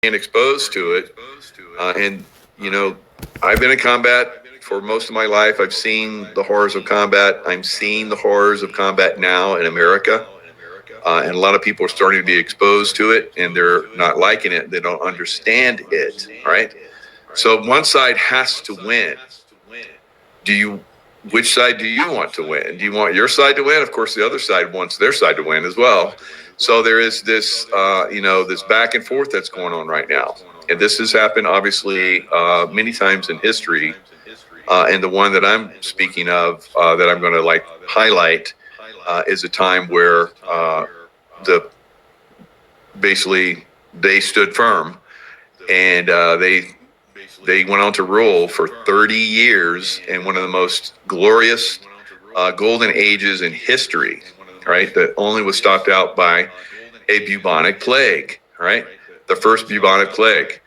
being exposed to it. And, you know, I've been in combat for most of my life. I've seen the horrors of combat. I'm seeing the horrors of combat now in America. And a lot of people are starting to be exposed to it, and they're not liking it. They don't understand it, right? So one side has to win. Do you? Which side do you want to win? Do you want your side to win? Of course, the other side wants their side to win as well. So there is this, this back and forth that's going on right now, and this has happened obviously many times in history. And the one that I'm speaking of, that I'm going to like highlight, is a time where the basically they stood firm, and they went on to rule for 30 years in one of the most glorious golden ages in history, right? That only was stopped out by a bubonic plague, right? The first bubonic plague.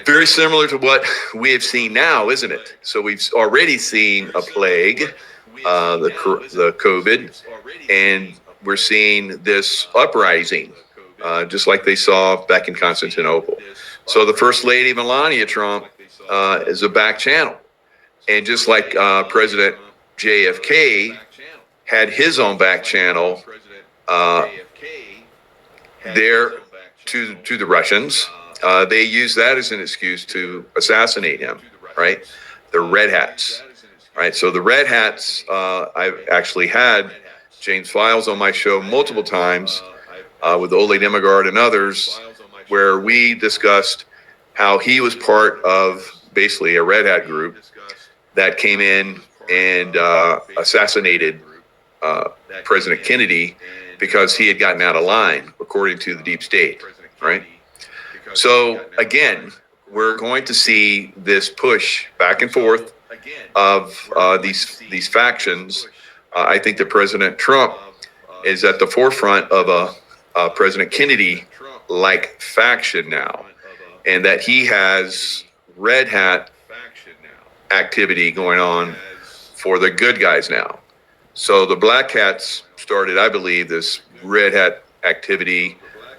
Very similar to what we have seen now, isn't it? So we've already seen a plague, the COVID, and we're seeing this uprising, just like they saw back in Constantinople. So the First Lady, Melania Trump, is a back channel. And just like President JFK had his own back channel there to the Russians, they used that as an excuse to assassinate him, right? The Red Hats, right? So the Red Hats, I've actually had James Files on my show multiple times with Ole Demigard and others, where we discussed how he was part of basically a Red Hat group that came in and assassinated President Kennedy because he had gotten out of line, according to the deep state, right? So again, we're going to see this push back and forth of these factions. I think that President Trump is at the forefront of a President Kennedy-like faction now, and that he has Red Hat activity going on for the good guys now. So the Black Hats started, I believe, this Red Hat activity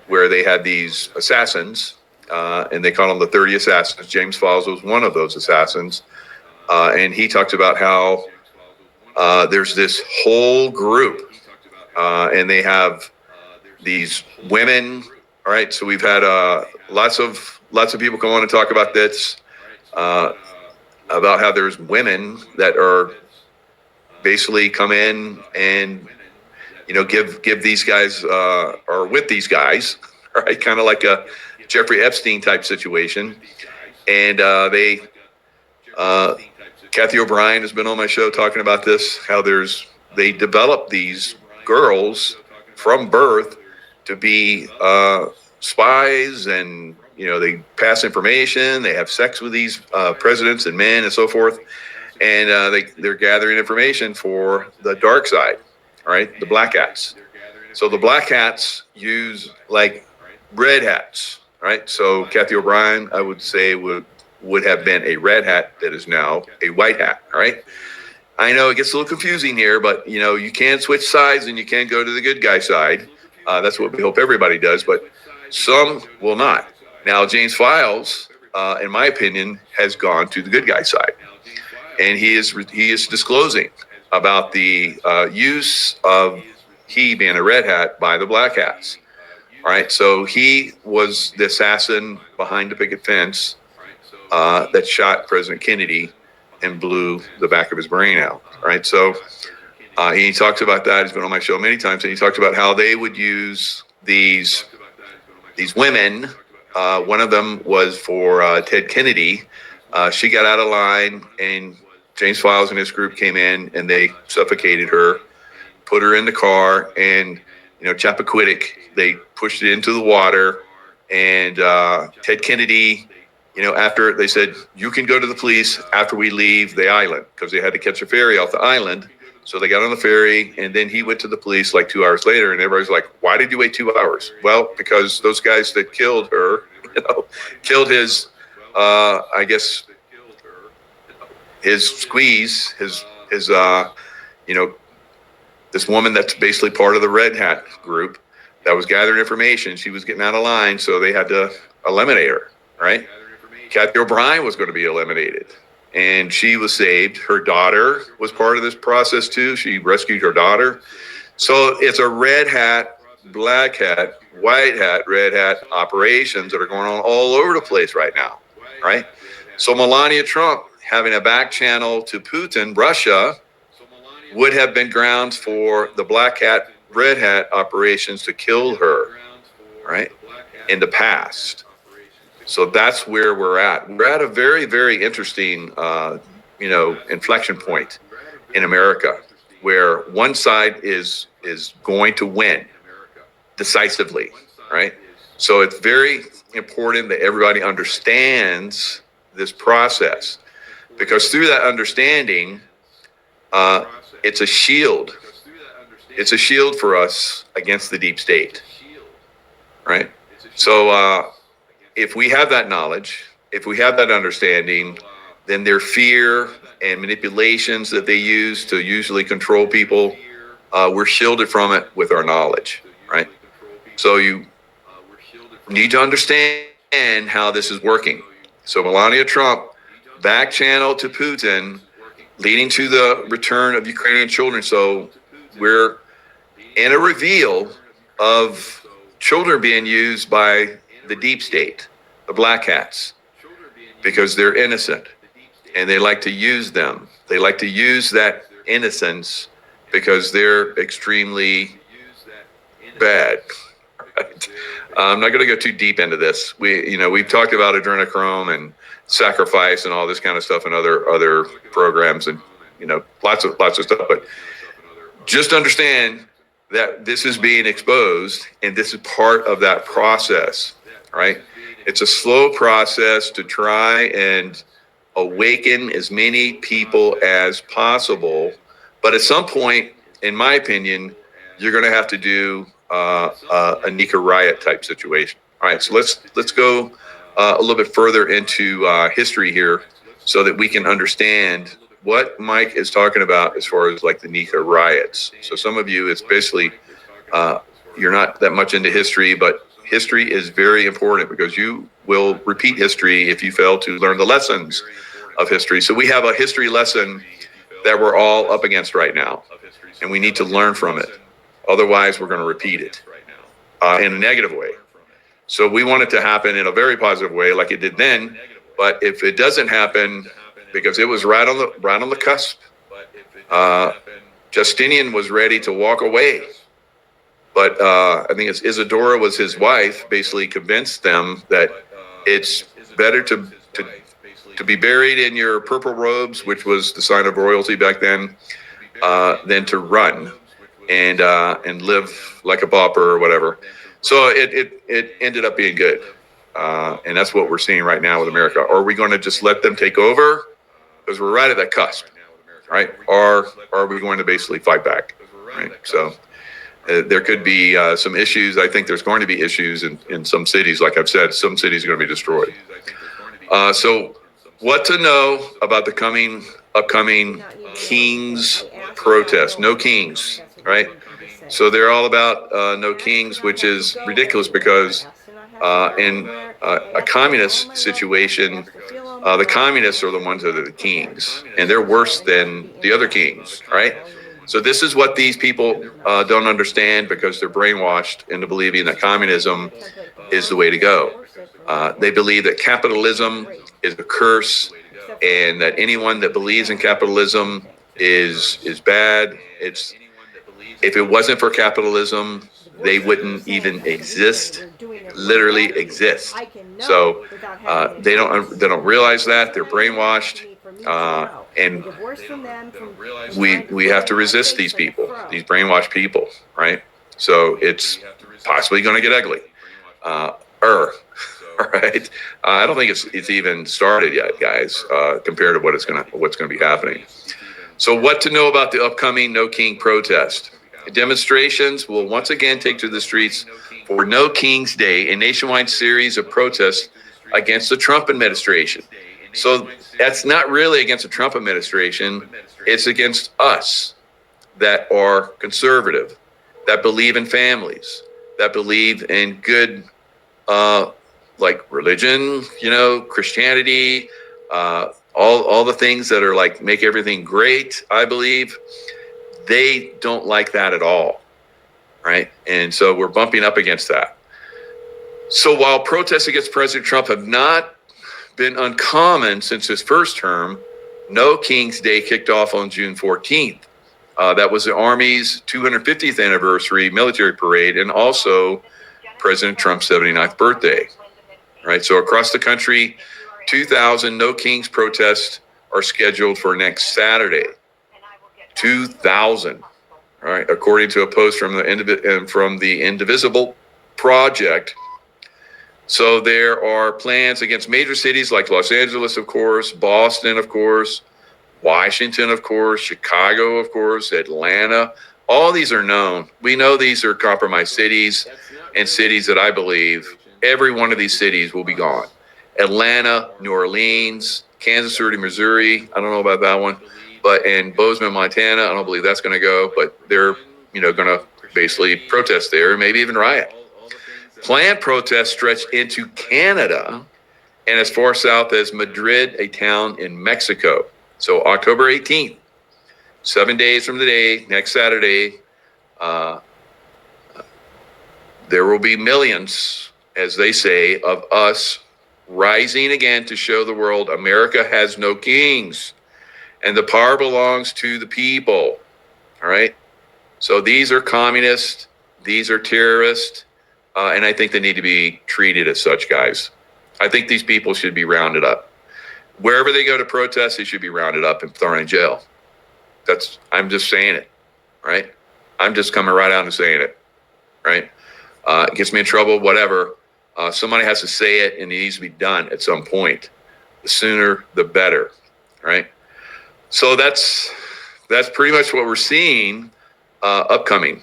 where they had these assassins, and they call them the 30 Assassins. James Files was one of those assassins. And he talked about how there's this whole group, and they have these women. All right, so we've had lots of people come on and talk about this, about how there's women that are basically come in and give these guys or with these guys, right? Kind of like a Jeffrey Epstein type situation, and Kathy O'Brien has been on my show talking about this, how they develop these girls from birth to be spies, and they pass information, they have sex with these presidents and men and so forth, and they're gathering information for the dark side, right? The Black Hats. So the Black Hats use like Red Hats, right? So Kathy O'Brien, I would say, would have been a Red Hat that is now a White Hat, all right? I know it gets a little confusing here, but you can switch sides and you can go to the good guy side. That's what we hope everybody does, but some will not. Now, James Files, in my opinion, has gone to the good guy side, and he is disclosing about the use of he being a Red Hat by the Black Hats. All right, so he was the assassin behind the picket fence that shot President Kennedy and blew the back of his brain out. Right, so he talks about that. He's been on my show many times, and he talks about how they would use these women. One of them was for Ted Kennedy. She got out of line, and James Files and his group came in, and they suffocated her, put her in the car, and Chappaquiddick, they pushed it into the water, and Ted Kennedy, after they said, you can go to the police after we leave the island, because they had to catch a ferry off the island. So they got on the ferry, and then he went to the police like 2 hours later, and everybody's like, why did you wait 2 hours? Well, because those guys that killed her, killed his, I guess, his squeeze, his this woman that's basically part of the Red Hat group that was gathering information. She was getting out of line, so they had to eliminate her, right? Kathy O'Brien was going to be eliminated, and she was saved. Her daughter was part of this process too. She rescued her daughter. So it's a red hat, black hat, white hat, red hat operations that are going on all over the place right now, right? So Melania Trump having a back channel to Putin, Russia, would have been grounds for the black hat, red hat operations to kill her, right? In the past. So that's where we're at. We're at a very, very interesting, inflection point in America, where one side is going to win decisively, right? So it's very important that everybody understands this process, because through that understanding, it's a shield. It's a shield for us against the deep state, right? So if we have that knowledge, if we have that understanding, then their fear and manipulations that they use to usually control people, we're shielded from it with our knowledge, right? So you need to understand how this is working. So Melania Trump, back channel to Putin, leading to the return of Ukrainian children. So we're in a reveal of children being used by the deep state, the black hats, because they're innocent and they like to use them. They like to use that innocence because they're extremely bad. Right? I'm not going to go too deep into this. We've talked about adrenochrome and sacrifice and all this kind of stuff in other programs, and lots of stuff. But just understand that this is being exposed, and this is part of that process, right? It's a slow process to try and awaken as many people as possible. But at some point, in my opinion, you're going to have to do a Nika riot type situation. All right, so let's go a little bit further into history here, so that we can understand what Mike is talking about as far as like the Nika riots. So some of you, it's basically you're not that much into history, but history is very important, because you will repeat history if you fail to learn the lessons of history. So we have a history lesson that we're all up against right now, and we need to learn from it. Otherwise, we're going to repeat it in a negative way. So we want it to happen in a very positive way, like it did then. But if it doesn't happen, because it was right on the cusp, Justinian was ready to walk away. But I think it's Isadora was his wife, basically convinced them that it's better to be buried in your purple robes, which was the sign of royalty back then, than to run and live like a pauper or whatever. So it ended up being good. And that's what we're seeing right now with America. Are we going to just let them take over? Because we're right at that cusp, right? Or are we going to basically fight back, right? So there could be some issues. I think there's going to be issues in some cities. Like I've said, some cities are going to be destroyed. So what to know about the upcoming Kings protest? No Kings, right? So they're all about no Kings, which is ridiculous, because in a communist situation, the communists are the ones that are the kings, and they're worse than the other kings, right? So this is what these people don't understand, because they're brainwashed into believing that communism is the way to go. They believe that capitalism is a curse, and that anyone that believes in capitalism is bad. If it wasn't for capitalism, they wouldn't even exist, literally exist. So they don't realize that. They're brainwashed, and we have to resist these people, these brainwashed people, right? So it's possibly going to get ugly. All right. I don't think it's even started yet, guys, compared to what's going to be happening. So what to know about the upcoming No King protest? Demonstrations will once again take to the streets for No King's Day, a nationwide series of protests against the Trump administration. So that's not really against the Trump administration. It's against us that are conservative, that believe in families, that believe in good, like religion, Christianity, all the things that are like make everything great, I believe, they don't like that at all, right? And so we're bumping up against that. So while protests against President Trump have not been uncommon since his first term, No King's Day kicked off on June 14th. That was the Army's 250th anniversary military parade and also President Trump's 79th birthday. Right, so across the country, 2,000 No Kings protests are scheduled for next Saturday. 2,000, all right, according to a post from the Indivisible Project. So there are plans against major cities like Los Angeles, of course, Boston, of course, Washington, of course, Chicago, of course, Atlanta. All these are known. We know these are compromised cities and cities that I believe every one of these cities will be gone. Atlanta, New Orleans, Kansas City, Missouri. I don't know about that one, but in Bozeman, Montana, I don't believe that's going to go, but they're, going to basically protest there, maybe even riot. Planned protests stretch into Canada and as far south as Madrid, a town in Mexico. So October 18th, 7 days from today, next Saturday, there will be millions, as they say, of us rising again to show the world America has no kings and the power belongs to the people. All right. So these are communists. These are terrorists. And I think they need to be treated as such, guys. I think these people should be rounded up. Wherever they go to protest, they should be rounded up and thrown in jail. I'm just saying it, right? I'm just coming right out and saying it, right? It gets me in trouble, whatever. Somebody has to say it, and it needs to be done at some point. The sooner, the better, right? So that's pretty much what we're seeing upcoming.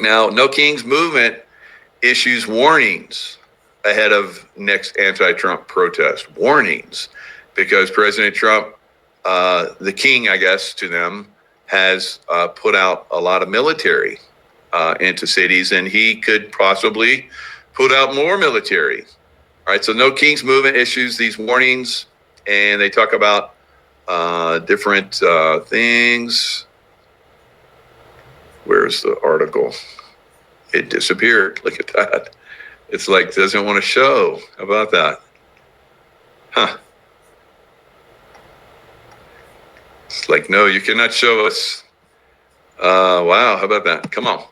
Now, No Kings movement issues warnings ahead of next anti-Trump protest. Warnings, because President Trump, the king, I guess, to them, has put out a lot of military into cities, and he could possibly put out more military. All right, so No Kings movement issues these warnings, and they talk about different things. Where's the article? It disappeared. Look at that. It's like doesn't want to show. How about that? Huh. It's like, no, you cannot show us. Wow, how about that? Come on.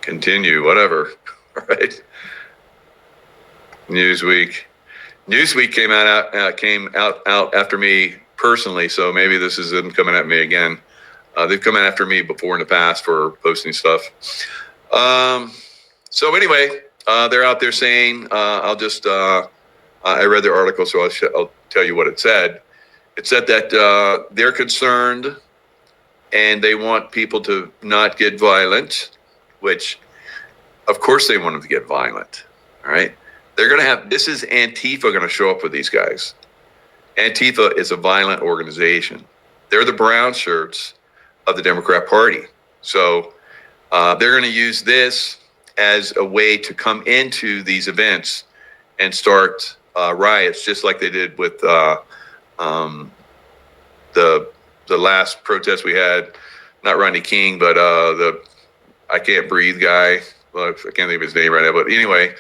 Continue, whatever. All right. Newsweek came out after me personally, so maybe this is them coming at me again. They've come after me before in the past for posting stuff. So anyway, they're out there saying, I read their article, so I'll tell you what it said. It said that they're concerned and they want people to not get violent, which of course they want them to get violent. All right. They're going to have, this is Antifa going to show up with these guys. Antifa is a violent organization. They're the brown shirts of the Democrat Party. So they're going to use this as a way to come into these events and start riots, just like they did with the last protest we had. Not Rodney King, but the I Can't Breathe guy. Well, I can't think of his name right now. But anyway,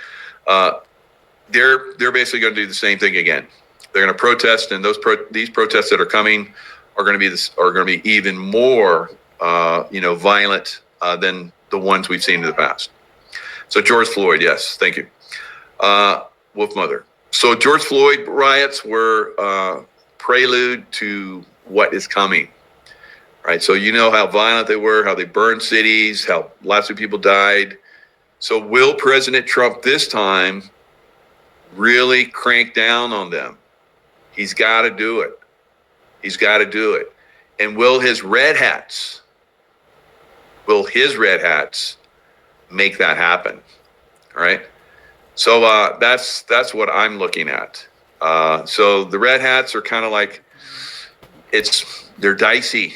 they're basically going to do the same thing again. They're going to protest, and these protests that are coming are going to be even more violent than the ones we've seen in the past. So George Floyd, yes, thank you. Wolf Mother. So George Floyd riots were prelude to what is coming, right? So you know how violent they were, how they burned cities, how lots of people died. So will President Trump this time really crank down on them? He's got to do it. He's got to do it. And will his red hats make that happen? All right. So that's what I'm looking at. So the red hats are kind of like, they're dicey.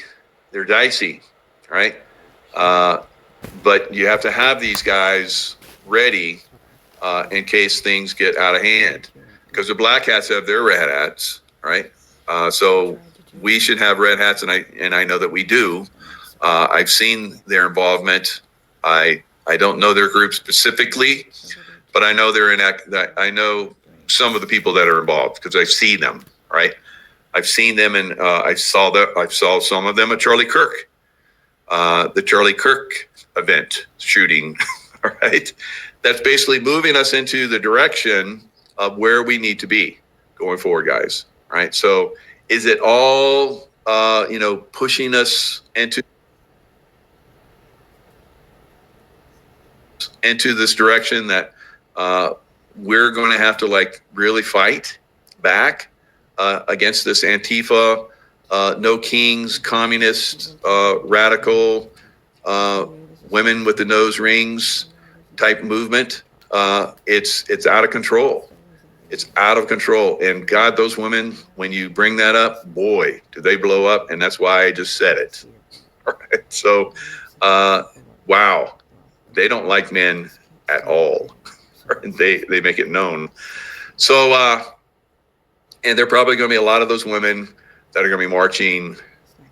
They're dicey, right? But you have to have these guys ready in case things get out of hand. Because the black hats have their red hats, right? So we should have red hats, and I know that we do. I've seen their involvement. I don't know their group specifically, but I know they're in. I know some of the people that are involved because I see them. Right, I've seen them, and I saw some of them at Charlie Kirk, the Charlie Kirk event shooting. All right, that's basically moving us into the direction of where we need to be going forward, guys. Right. So, is it all pushing us into this direction that we're going to have to like really fight back against this Antifa, no kings, communist, radical, women with the nose rings type movement? It's out of control. It's out of control. And God, those women, when you bring that up, boy, do they blow up. And that's why I just said it. All right. So, wow. They don't like men at all. They make it known. So, and there are probably going to be a lot of those women that are going to be marching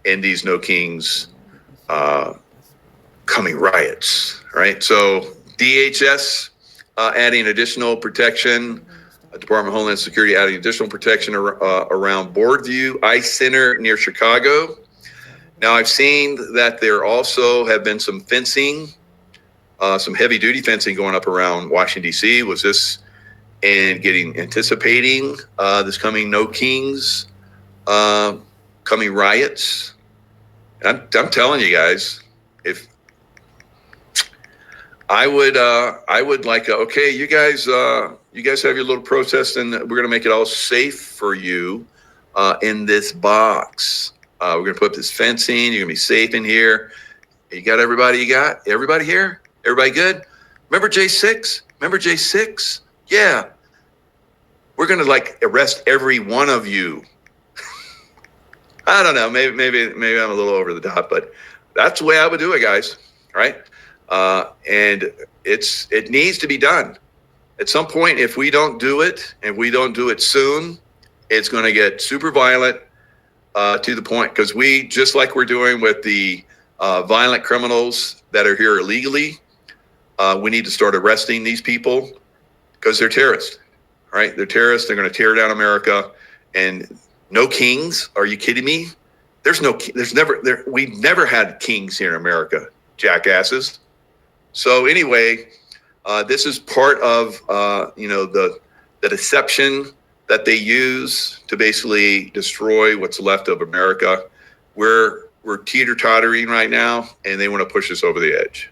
in these No Kings coming riots, right? So DHS adding additional protection, Department of Homeland Security adding additional protection around Boardview Ice Center near Chicago. Now, I've seen that there also have been some fencing, some heavy duty fencing going up around Washington, D.C. Was this anticipating this coming No Kings, coming riots? I'm telling you guys, if I would like, okay, you guys have your little protest, and we're going to make it all safe for you in this box. We're going to put up this fencing. You're going to be safe in here. You got everybody? You got everybody here? Everybody good? Remember J6? Remember J6? Yeah. We're going to like arrest every one of you. I don't know. Maybe I'm a little over the top, but that's the way I would do it, guys. Right? And it needs to be done. At some point, if we don't do it, and we don't do it soon, it's going to get super violent to the point, because just like we're doing with the violent criminals that are here illegally, we need to start arresting these people because they're terrorists, right? They're terrorists. They're going to tear down America. And no kings? Are you kidding me? We've never had kings here in America, jackasses. So anyway, this is part of the deception that they use to basically destroy what's left of America. We're teeter-tottering right now, and they want to push us over the edge.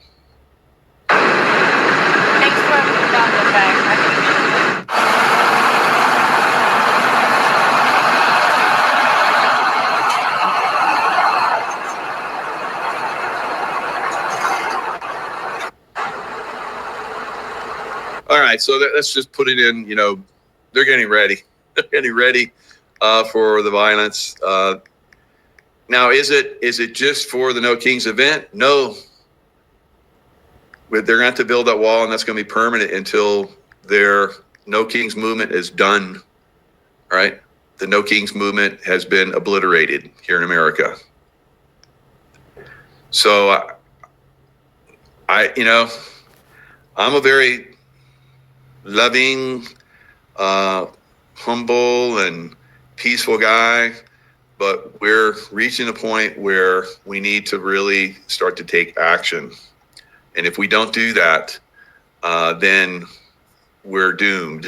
Thanks for putting down the bag. All right, so let's just put it in. They're getting ready. They're getting ready for the violence. Now, is it just for the No Kings event? No. They're going to have to build that wall, and that's going to be permanent until their No Kings movement is done. All right? The No Kings movement has been obliterated here in America. So, I'm a very loving, humble, and peaceful guy, but we're reaching a point where we need to really start to take action. And if we don't do that, then we're doomed.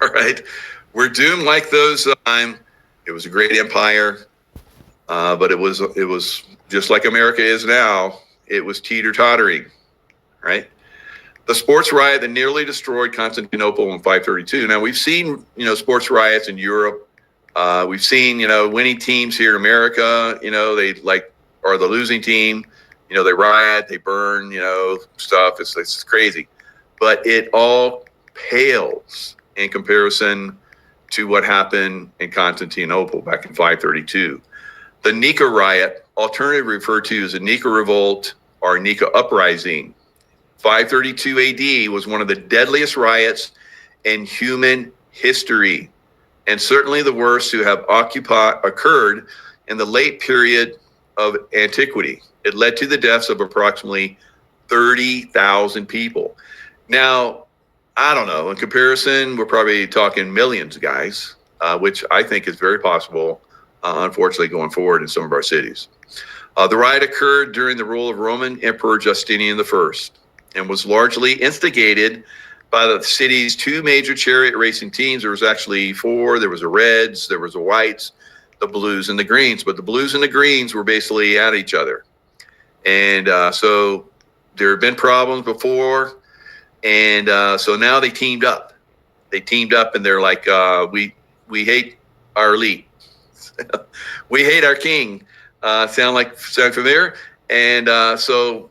All right? We're doomed like those time. It was a great empire, but it was just like America is now. It was teeter-tottering, right? The sports riot that nearly destroyed Constantinople in 532. Now, we've seen, sports riots in Europe. We've seen, winning teams here in America, they are the losing team. They riot, they burn, stuff. It's crazy. But it all pales in comparison to what happened in Constantinople back in 532. The Nika riot, alternatively referred to as the Nika revolt or Nika uprising, 532 AD was one of the deadliest riots in human history, and certainly the worst to have occurred in the late period of antiquity. It led to the deaths of approximately 30,000 people. Now, I don't know. In comparison, we're probably talking millions, guys, which I think is very possible, unfortunately, going forward in some of our cities. The riot occurred during the rule of Roman Emperor Justinian I and was largely instigated by the city's two major chariot racing teams. There was actually four. There was a Reds, there was a Whites, the Blues, and the Greens. But the Blues and the Greens were basically at each other. And so there had been problems before. And so now they teamed up. They teamed up and they're like, we hate our elite. We hate our king. Sound familiar? And so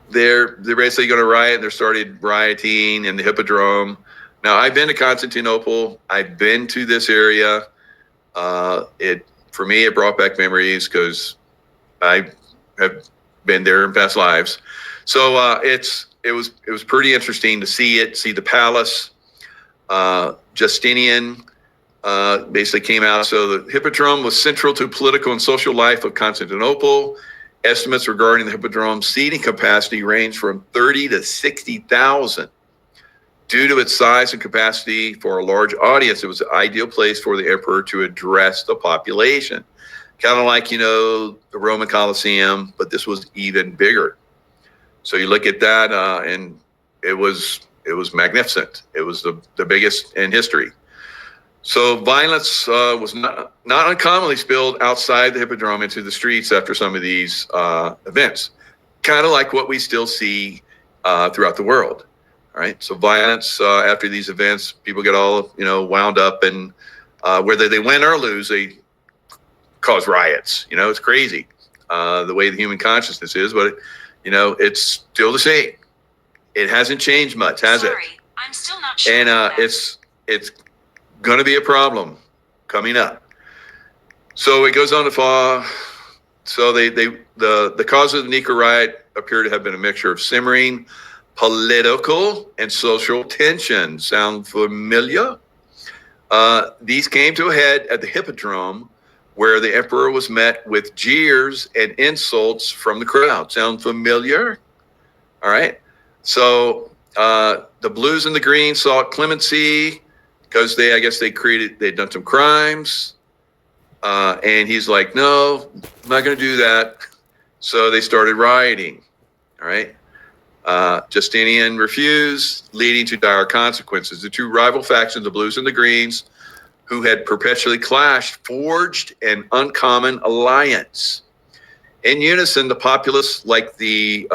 they're basically going to riot. They started rioting in the Hippodrome. Now, I've been to Constantinople. I've been to this area. For me, it brought back memories because I have been there in past lives. So it was pretty interesting to see it, see the palace. Justinian basically came out. So the Hippodrome was central to political and social life of Constantinople. Estimates regarding the Hippodrome's seating capacity range from 30 to 60,000. Due to its size and capacity for a large audience, it was an ideal place for the emperor to address the population. Kind of like, the Roman Colosseum, but this was even bigger. So you look at that, and it was magnificent. It was the biggest in history. So violence was not uncommonly spilled outside the Hippodrome into the streets after some of these events, kind of like what we still see throughout the world. All right. So violence after these events, people get all wound up, and whether they win or lose, they cause riots. It's crazy the way the human consciousness is, but it's still the same. It hasn't changed much, has it? I'm still not sure. And it's going to be a problem coming up. So it goes on to fall. So the cause of the Nika riot appear to have been a mixture of simmering political and social tension. Sound familiar? These came to a head at the Hippodrome, where the emperor was met with jeers and insults from the crowd. Sound familiar? All right. So the Blues and the Greens sought clemency because they'd done some crimes. And he's like, no, I'm not going to do that. So they started rioting. All right. Justinian refused, leading to dire consequences. The two rival factions, the Blues and the Greens, who had perpetually clashed, forged an uncommon alliance. In unison, the populace, like the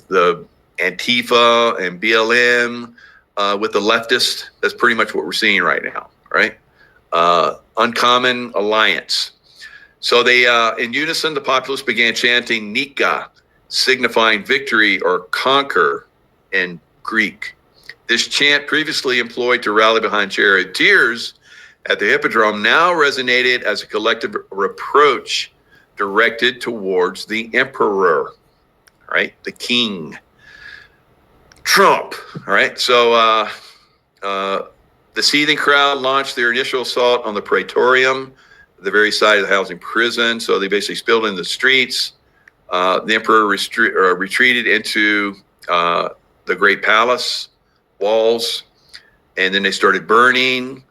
the Antifa and BLM, with the leftist, that's pretty much what we're seeing right now, right? Uncommon alliance. So they, in unison, the populace began chanting Nika, signifying victory or conquer in Greek. This chant, previously employed to rally behind charioteers at the Hippodrome, now resonated as a collective reproach directed towards the emperor, right? The king. Trump, all right? So the seething crowd launched their initial assault on the Praetorium, the very side of the housing prison. So they basically spilled in the streets. The emperor retreated into the Great Palace walls, and then they started burning,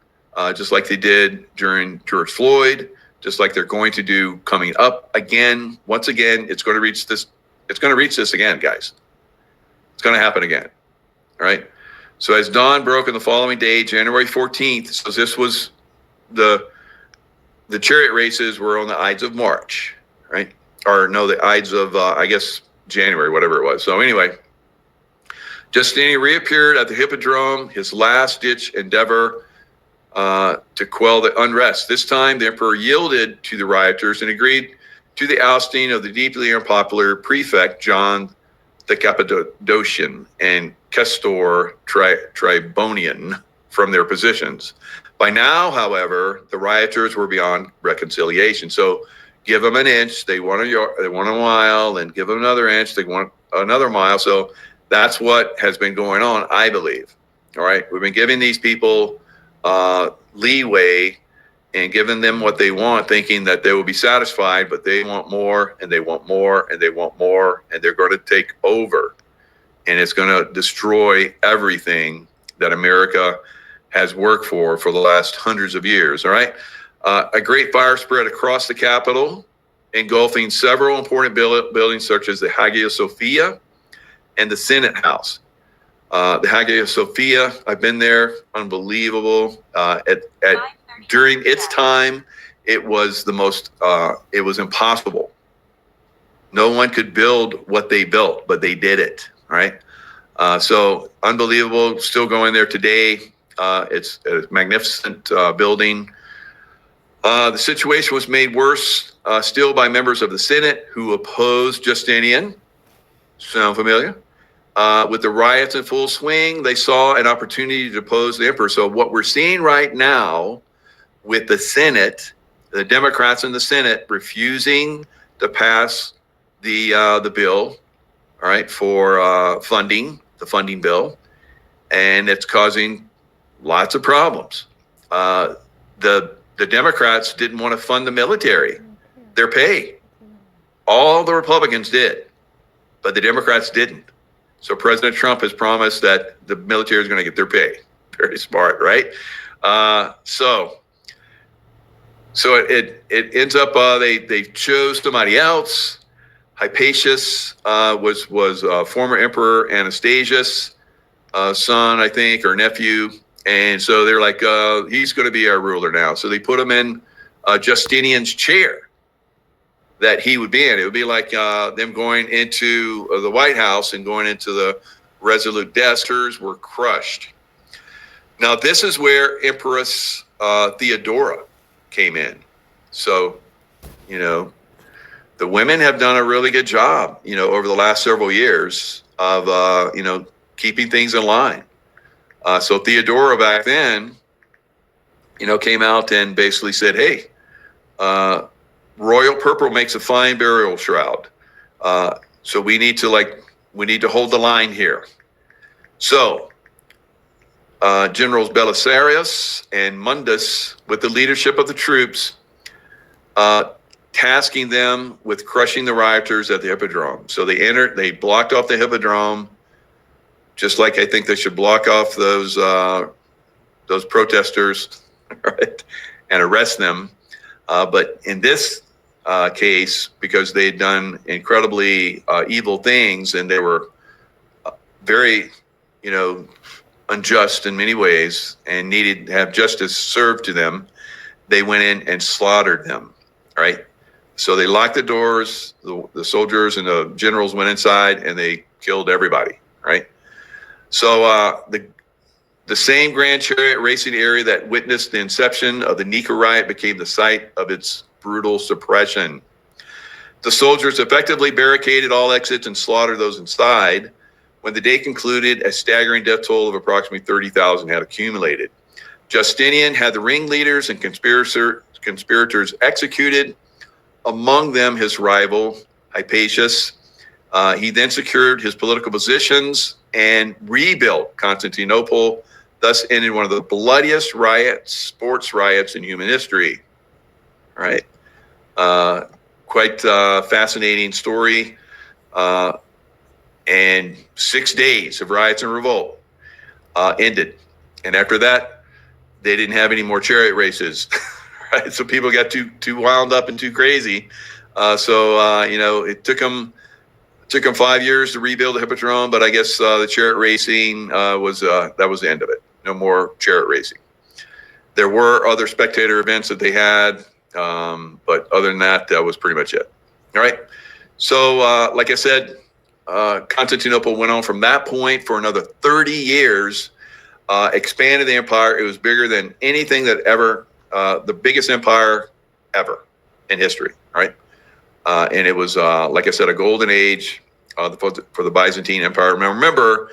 just like they did during George Floyd, just like they're going to do coming up again. Once again, it's going to reach this. It's going to reach this again, guys. It's going to happen again. All right. So as dawn broke on the following day, January 14th, so this was the chariot races were on the Ides of March, right? Or no, the Ides of, January, whatever it was. So anyway, Justinian reappeared at the Hippodrome, his last-ditch endeavor to quell the unrest. This time, the emperor yielded to the rioters and agreed to the ousting of the deeply unpopular prefect, John the Cappadocian, and Castor Tribonian from their positions. By now, however, the rioters were beyond reconciliation. So give them an inch, they want a yard, they want a mile, and give them another inch, they want another mile. So that's what has been going on, I believe. All right, we've been giving these people leeway and giving them what they want, thinking that they will be satisfied, but they want more, and they want more, and they want more, and they're going to take over, and it's going to destroy everything that America has worked for the last hundreds of years. All right. A great fire spread across the Capitol, engulfing several important buildings such as the Hagia Sophia and the Senate House. The Hagia Sophia, I've been there, unbelievable. During its time, it was it was impossible. No one could build what they built, but they did it, right? So unbelievable, still going there today. It's a magnificent building. The situation was made worse still by members of the Senate who opposed Justinian. Sound familiar? With the riots in full swing, they saw an opportunity to depose the emperor. So what we're seeing right now with the Senate, the Democrats in the Senate refusing to pass the bill, all right, for funding, the funding bill, and it's causing lots of problems. The Democrats didn't want to fund the military, their pay. All the Republicans did, but the Democrats didn't. So President Trump has promised that the military is going to get their pay. Very smart, right? So it ends up they chose somebody else. Hypatius was former Emperor Anastasius' son, I think, or nephew. And so they're like, he's going to be our ruler now. So they put him in Justinian's chair that he would be in. It would be like them going into the White House and going into the resolute desk. Were crushed. Now, this is where Empress Theodora came in. So, the women have done a really good job, over the last several years of, keeping things in line. So Theodora back then, came out and basically said, hey, royal purple makes a fine burial shroud. So we need to hold the line here. So Generals Belisarius and Mundus, with the leadership of the troops, tasking them with crushing the rioters at the Hippodrome. So they blocked off the Hippodrome, just like I think they should block off those protesters, right, and arrest them. But in this case, because they'd done incredibly evil things and they were very, unjust in many ways and needed to have justice served to them, they went in and slaughtered them, right? So they locked the doors, the soldiers and the generals went inside and they killed everybody, right? So the same Grand Chariot racing area that witnessed the inception of the Nika riot became the site of its brutal suppression. The soldiers effectively barricaded all exits and slaughtered those inside. When the day concluded, a staggering death toll of approximately 30,000 had accumulated. Justinian had the ringleaders and conspirators executed, among them his rival, Hypatius. He then secured his political positions and rebuilt Constantinople, thus ending one of the bloodiest sports riots in human history. All right. Quite fascinating story. And 6 days of riots and revolt ended. And after that, they didn't have any more chariot races. Right? So people got too wound up and too crazy. It took them 5 years to rebuild the Hippodrome, but I guess the chariot racing was the end of it. No more chariot racing. There were other spectator events that they had, but other than that, that was pretty much it. All right. So, like I said, Constantinople went on from that point for another 30 years, expanded the empire. It was bigger than anything that ever, the biggest empire ever in history. All right. And it was, like I said, a golden age for the Byzantine Empire. Now, remember,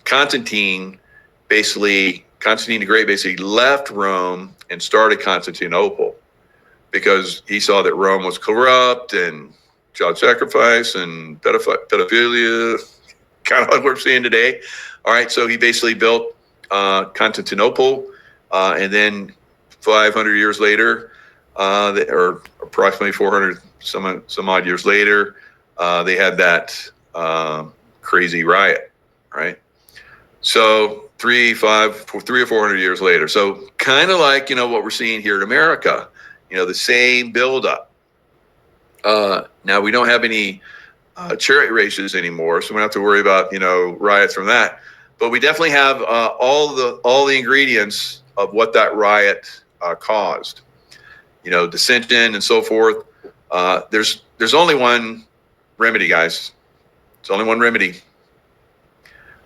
Constantine the Great basically left Rome and started Constantinople. because he saw that Rome was corrupt and child sacrifice and pedophilia, kind of like we're seeing today. All right, so he basically built Constantinople, and then 500 years later, or approximately 400 some odd years later, they had that crazy riot, right? So 300 or 400 years later. So kind of like, what we're seeing here in America, the same buildup. Now we don't have any chariot races anymore, so we don't have to worry about, riots from that. But we definitely have all the ingredients of what that riot caused, dissension and so forth. There's only one remedy, guys. It's only one remedy.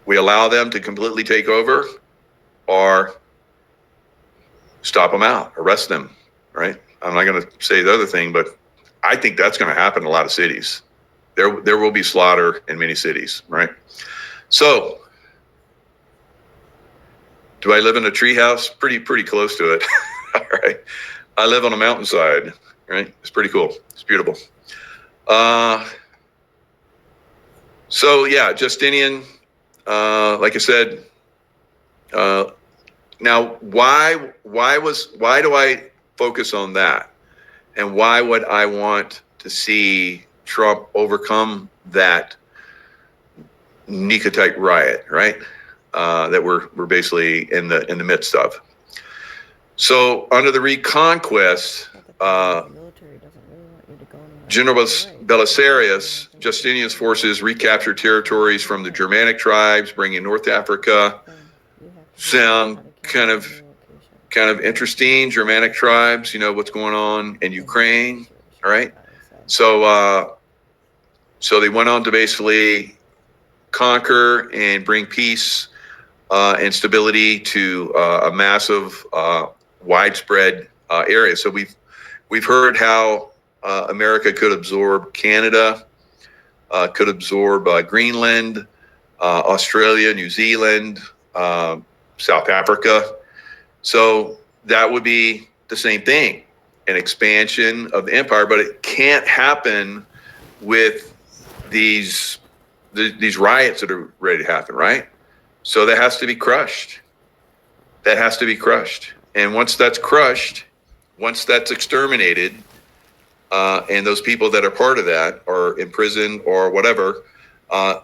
We allow them to completely take over, or stop them out, arrest them, right? I'm not going to say the other thing, but I think that's going to happen in a lot of cities. There will be slaughter in many cities, right? So, do I live in a treehouse? Pretty close to it. All right. I live on a mountainside, right? It's pretty cool. It's beautiful. So yeah, Justinian, like I said, now why do I focus on that? And why would I want to see Trump overcome that Nicotite riot, right? That we're basically in the midst of. So under the Reconquest, General Belisarius, Justinian's forces recaptured territories from the Germanic tribes, bringing North Africa. Sound kind of interesting. Germanic tribes, what's going on in Ukraine, all right? So they went on to basically conquer and bring peace and stability to a massive, widespread area. So we've heard how America could absorb Canada, could absorb Greenland, Australia, New Zealand, South Africa. So that would be the same thing, an expansion of the empire, but it can't happen with these riots that are ready to happen, right? So that has to be crushed. That has to be crushed. And once that's crushed, once that's exterminated, and those people that are part of that are in prison or whatever,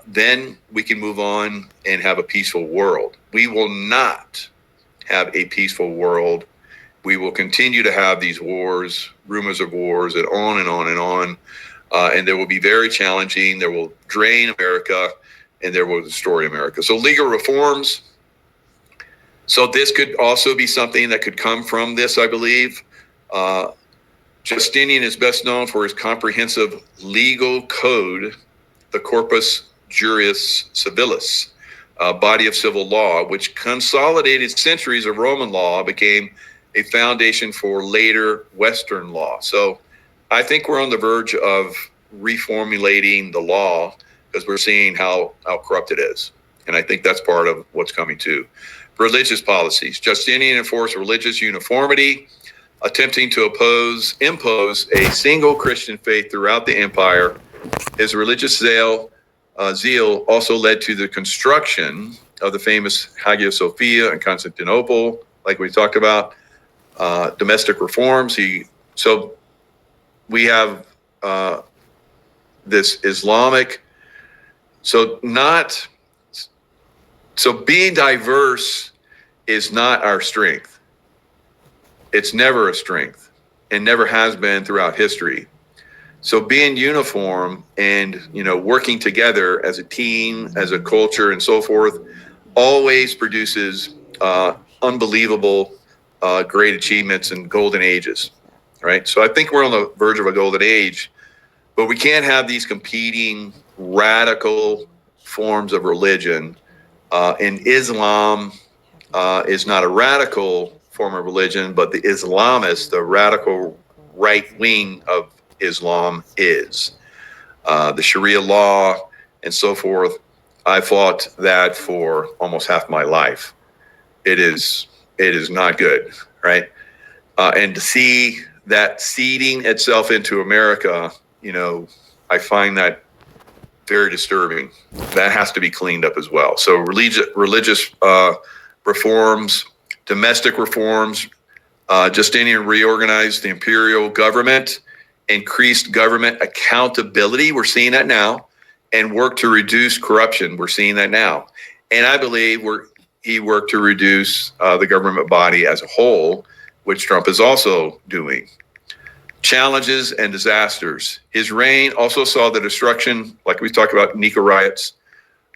then we can move on and have a peaceful world. We will not have a peaceful world. We will continue to have these wars, rumors of wars, and on and on and on. And there will be very challenging. There will drain America, and there will destroy America. So legal reforms. So this could also be something that could come from this, I believe. Justinian is best known for his comprehensive legal code, the Corpus Juris Civilis, body of civil law, which consolidated centuries of Roman law, became a foundation for later Western law. So I think we're on the verge of reformulating the law because we're seeing how corrupt it is. And I think that's part of what's coming too. Religious policies. Justinian enforced religious uniformity, attempting to impose a single Christian faith throughout the empire. His religious zeal also led to the construction of the famous Hagia Sophia in Constantinople, like we talked about. Domestic reforms. So we have this Islamic. So being diverse is not our strength. It's never a strength and never has been throughout history. So being uniform and, working together as a team, as a culture and so forth, always produces unbelievable great achievements and golden ages, right? So I think we're on the verge of a golden age, but we can't have these competing radical forms of religion. And Islam is not a radical form of religion, but the Islamists, the radical right wing of Islam is. The Sharia law and so forth. I fought that for almost half my life. It is not good, right? And to see that seeding itself into America, I find that very disturbing. That has to be cleaned up as well. So religious reforms, domestic reforms, Justinian reorganized the imperial government, increased government accountability. We're seeing that now, and worked to reduce corruption. We're seeing that now. And I believe he worked to reduce the government body as a whole, which Trump is also doing. Challenges and disasters. His reign also saw the destruction, like we talked about, Nika riots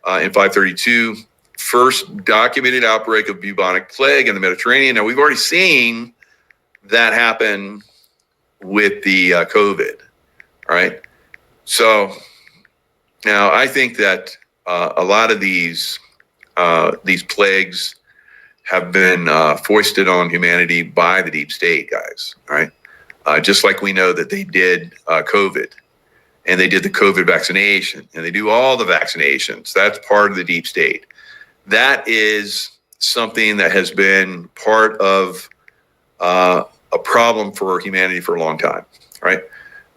in 532, first documented outbreak of bubonic plague in the Mediterranean. Now, we've already seen that happen with the COVID, all right? So now I think that a lot of these plagues have been foisted on humanity by the deep state, guys, all right? Just like we know that they did COVID, and they did the COVID vaccination, and they do all the vaccinations. That's part of the deep state. That is something that has been part of a problem for humanity for a long time, right?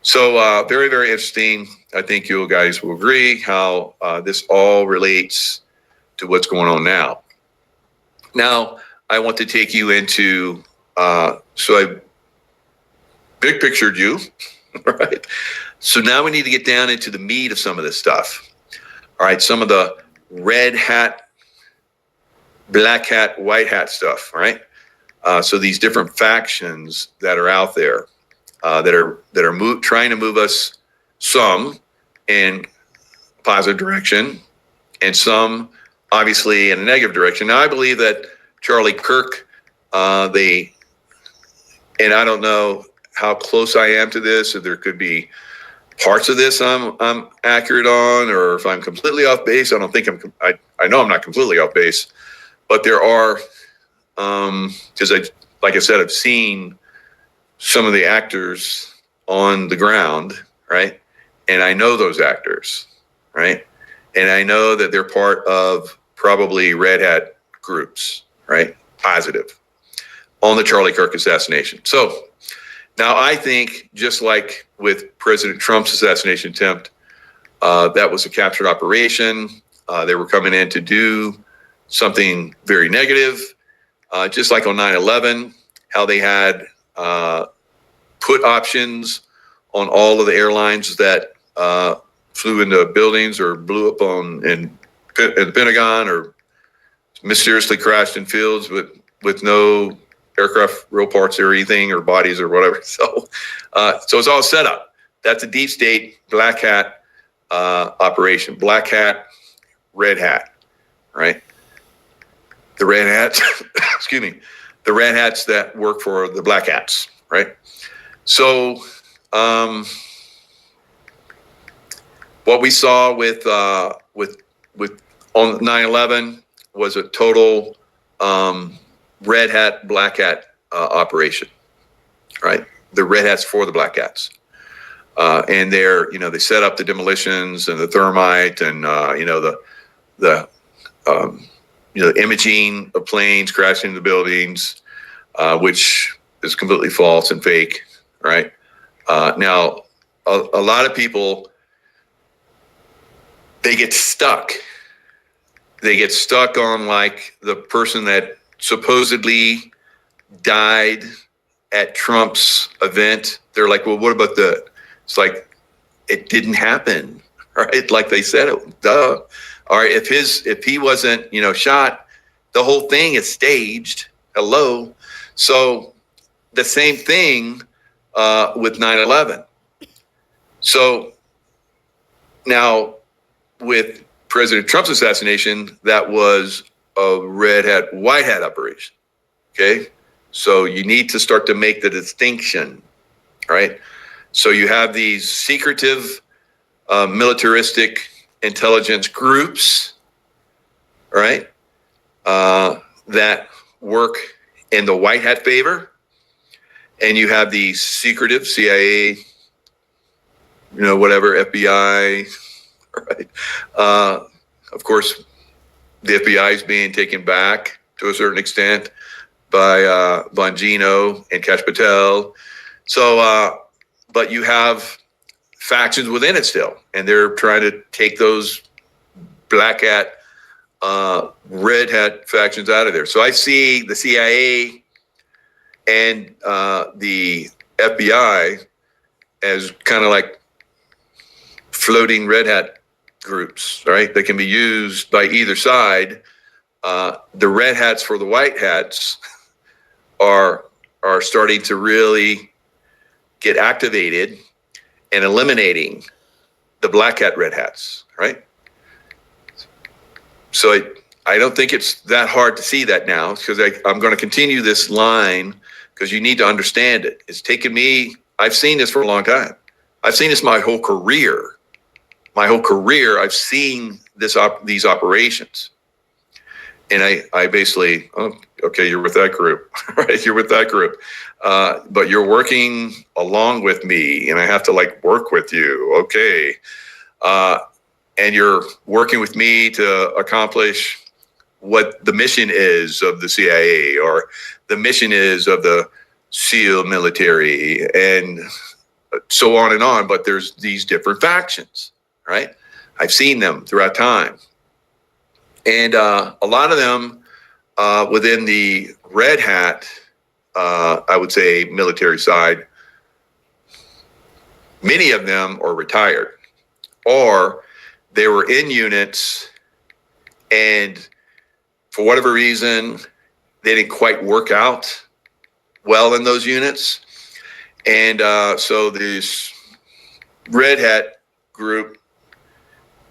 So very, very interesting. I think you guys will agree how this all relates to what's going on now. Now, I want to take you into, so I big pictured you, right? So now we need to get down into the meat of some of this stuff. All right, some of the red hat, black hat, white hat stuff, right? So these different factions that are out there that are trying to move us, some in a positive direction and some obviously in a negative direction. Now I believe that Charlie Kirk, and I don't know how close I am to this, if there could be parts of this I'm accurate on, or if I'm completely off base. I don't think I know I'm not completely off base, but there are, because like I said, I've seen some of the actors on the ground, right? And I know those actors, right? And I know that they're part of probably red hat groups, right? Positive on the Charlie Kirk assassination. So now I think, just like with President Trump's assassination attempt, that was a captured operation. They were coming in to do something very negative, just like on 9/11, how they had put options on all of the airlines that flew into buildings or blew up in the Pentagon, or mysteriously crashed in fields with no aircraft real parts or anything, or bodies or whatever. So it's all set up. That's a deep state black hat operation. Black hat, red hat, right? The red hats, excuse me, the red hats that work for the black hats, right? So what we saw with on 9/11 was a total red hat, black hat operation, right? The red hats for the black hats. And they set up the demolitions and the thermite and, the imaging of planes crashing into buildings, which is completely false and fake, right? Now, a lot of people, they get stuck. They get stuck on like the person that supposedly died at Trump's event. They're like, well, what about it's like, it didn't happen, right? Like they said it, duh. All right, if he wasn't, shot, the whole thing is staged. Hello. So the same thing with 9/11. So now with President Trump's assassination, that was a red hat, white hat operation. Okay. So you need to start to make the distinction, right? So you have these secretive, militaristic intelligence groups, right? That work in the white hat favor. And you have the secretive CIA, whatever, FBI, right? Of course, the FBI is being taken back to a certain extent by Bongino and Kash Patel. So, but you have factions within it still, and they're trying to take those black hat, red hat factions out of there. So I see the CIA and the FBI as kind of like floating red hat groups, right? That can be used by either side. The red hats for the white hats are starting to really get activated and eliminating the black hat red hats, right? So I don't think it's that hard to see that now, because I'm going to continue this line, because you need to understand it. It's taken me, I've seen this for a long time. I've seen this my whole career. My whole career, I've seen these operations. And I basically, oh, okay, you're with that group, right? You're with that group. But you're working along with me, and I have to like work with you. Okay. And you're working with me to accomplish what the mission is of the CIA, or the mission is of the SEAL military, and so on and on. But there's these different factions, right? I've seen them throughout time. And a lot of them within the red hat, I would say military side, many of them are retired, or they were in units, and for whatever reason, they didn't quite work out well in those units. And so this red hat group,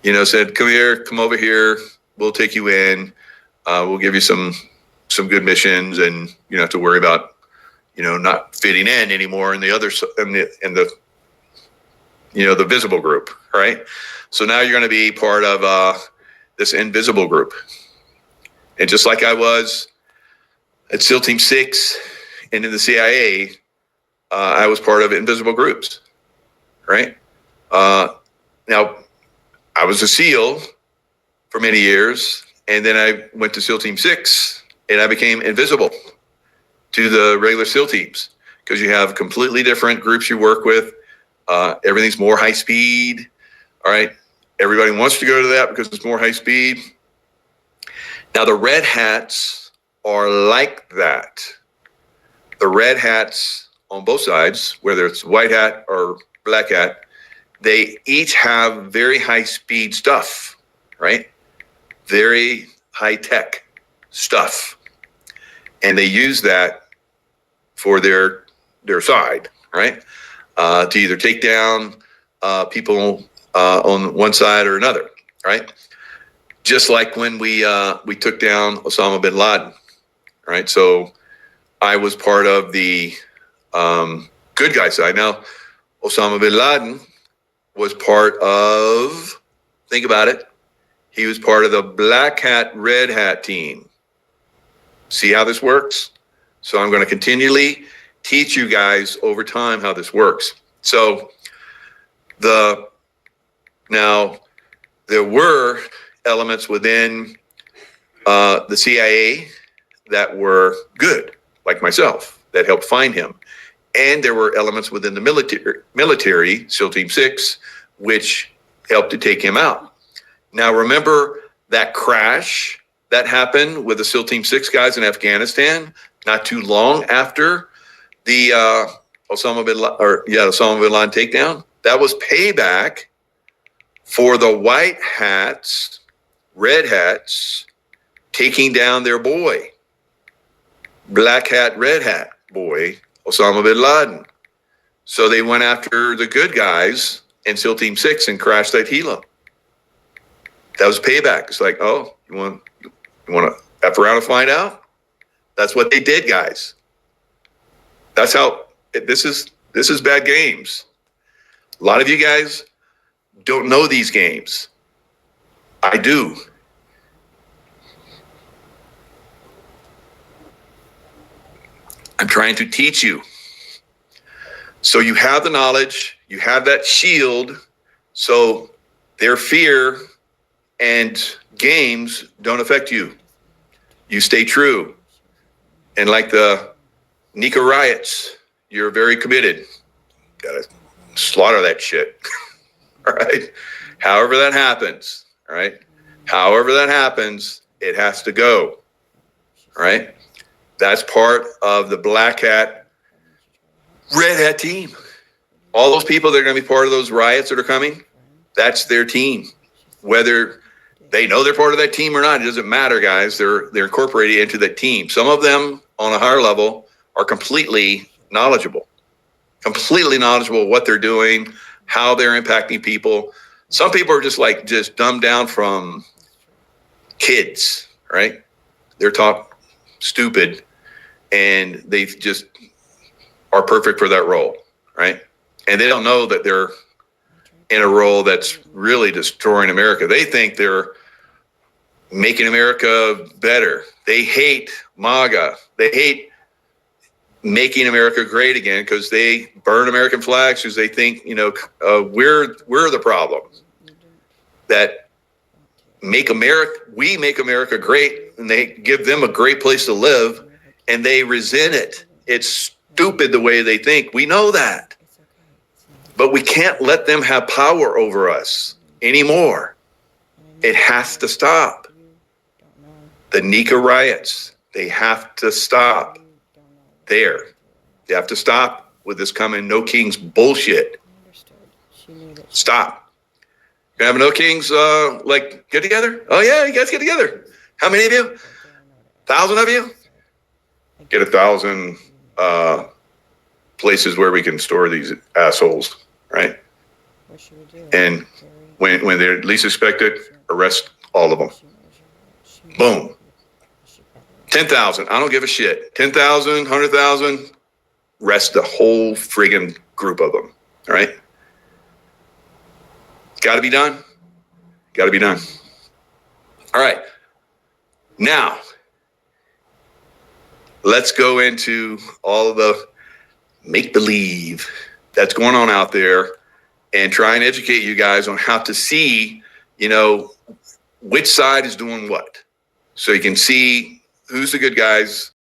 said, come here, come over here. We'll take you in. We'll give you some good missions, and you don't have to worry about, not fitting in anymore in the other, in the visible group, right? So now you're going to be part of this invisible group. And just like I was at SEAL Team 6 and in the CIA, I was part of invisible groups, right? Now, I was a SEAL for many years, and then I went to SEAL Team 6, and I became invisible to the regular SEAL teams, because you have completely different groups you work with. Everything's more high speed, all right? Everybody wants to go to that because it's more high speed. Now, the red hats are like that. The red hats on both sides, whether it's white hat or black hat, they each have very high speed stuff, right? Very high tech stuff. And they use that for their side, right? To either take down people on one side or another, right? Just like when we took down Osama bin Laden, right? So I was part of the good guy side. Now, Osama bin Laden was part of, think about it, he was part of the black hat, red hat team. See how this works? So I'm going to continually teach you guys over time how this works. So now there were elements within the CIA that were good, like myself, that helped find him. And there were elements within the military, SEAL Team 6, which helped to take him out. Now, remember that crash that happened with the SEAL Team 6 guys in Afghanistan not too long after the Osama bin Laden takedown? That was payback for the white hats, red hats, taking down their boy, black hat, red hat boy, Osama bin Laden. So they went after the good guys in SEAL Team 6 and crashed that helo. That was payback. It's like, oh, you want to F around and find out? That's what they did, guys. That's how, this is bad games. A lot of you guys don't know these games. I do. I'm trying to teach you. So you have the knowledge, you have that shield, so their fear and games don't affect you. You stay true. And like the Nika riots, you're very committed. Gotta slaughter that shit. All right. However that happens. All right. However that happens, it has to go. All right. That's part of the Black Hat, Red Hat team. All those people that are going to be part of those riots that are coming, that's their team. Whether they know they're part of that team or not, it doesn't matter, guys. They're incorporated into that team. Some of them on a higher level are completely knowledgeable of what they're doing, how they're impacting people. Some people are just dumbed down from kids, right? They're taught stupid and they just are perfect for that role, right? And they don't know that they're in a role that's really destroying America. They think they're making America better. They hate MAGA. They hate making America great again because they burn American flags because they think, we're the problem. That we make America great, and they give them a great place to live, and they resent it. It's stupid the way they think. We know that. But we can't let them have power over us anymore. It has to stop. The Nika riots, they have to stop there. They have to stop with this coming No Kings bullshit. Stop. Can I have a No Kings get together? Oh yeah, you guys get together. How many of you? 1,000 of you? Get 1,000 places where we can store these assholes, right? And when they're least expected, arrest all of them. Boom. 10,000. I don't give a shit. 10,000, 100,000. Arrest the whole friggin' group of them. All right. Got to be done. Got to be done. All right. Now, let's go into all of the make-believe that's going on out there and try and educate you guys on how to see, which side is doing what. So you can see who's the good guys